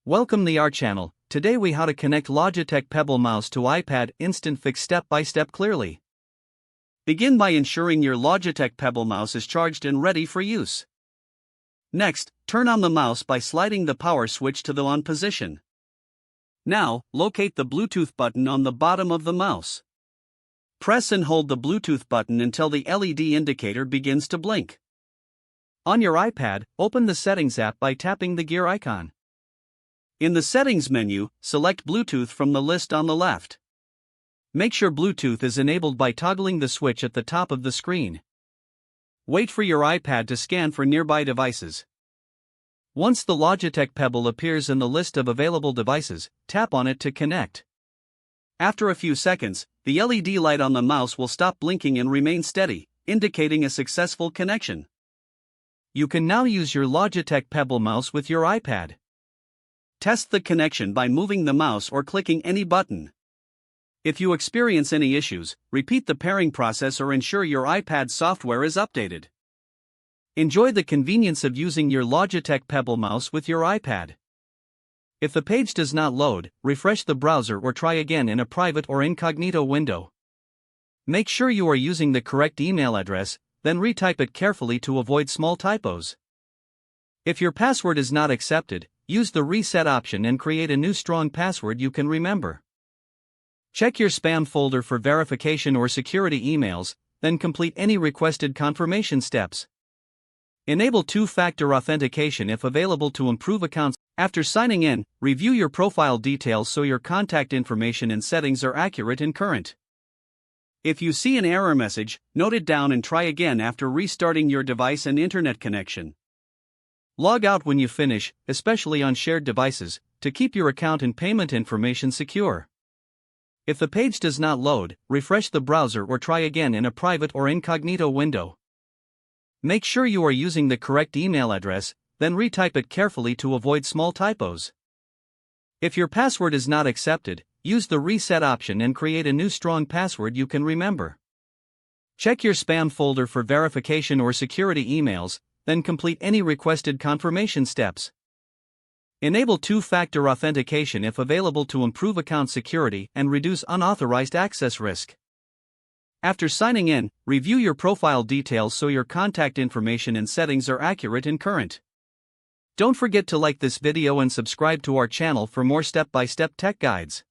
Welcome to our channel. Today we how to connect Logitech Pebble mouse to iPad instant fix step by step clearly. Begin by ensuring your Logitech Pebble mouse is charged and ready for use. Next, turn on the mouse by sliding the power switch to the on position. Now, locate the Bluetooth button on the bottom of the mouse. Press and hold the Bluetooth button until the LED indicator begins to blink. On your iPad, open the Settings app by tapping the gear icon. In the Settings menu, select Bluetooth from the list on the left. Make sure Bluetooth is enabled by toggling the switch at the top of the screen. Wait for your iPad to scan for nearby devices. Once the Logitech Pebble appears in the list of available devices, tap on it to connect. After a few seconds, the LED light on the mouse will stop blinking and remain steady, indicating a successful connection. You can now use your Logitech Pebble mouse with your iPad. Test the connection by moving the mouse or clicking any button. If you experience any issues, repeat the pairing process or ensure your iPad software is updated. Enjoy the convenience of using your Logitech Pebble mouse with your iPad. If the page does not load, refresh the browser or try again in a private or incognito window. Make sure you are using the correct email address, then retype it carefully to avoid small typos. If your password is not accepted, use the reset option and create a new strong password you can remember. Check your spam folder for verification or security emails, then complete any requested confirmation steps. Enable two-factor authentication if available to improve accounts. After signing in, review your profile details so your contact information and settings are accurate and current. If you see an error message, note it down and try again after restarting your device and internet connection. Log out when you finish, especially on shared devices, to keep your account and payment information secure. If the page does not load, refresh the browser or try again in a private or incognito window. Make sure you are using the correct email address, then retype it carefully to avoid small typos. If your password is not accepted, use the reset option and create a new strong password you can remember. Check your spam folder for verification or security emails, then complete any requested confirmation steps. Enable two-factor authentication if available to improve account security and reduce unauthorized access risk. After signing in, review your profile details so your contact information and settings are accurate and current. Don't forget to like this video and subscribe to our channel for more step-by-step tech guides.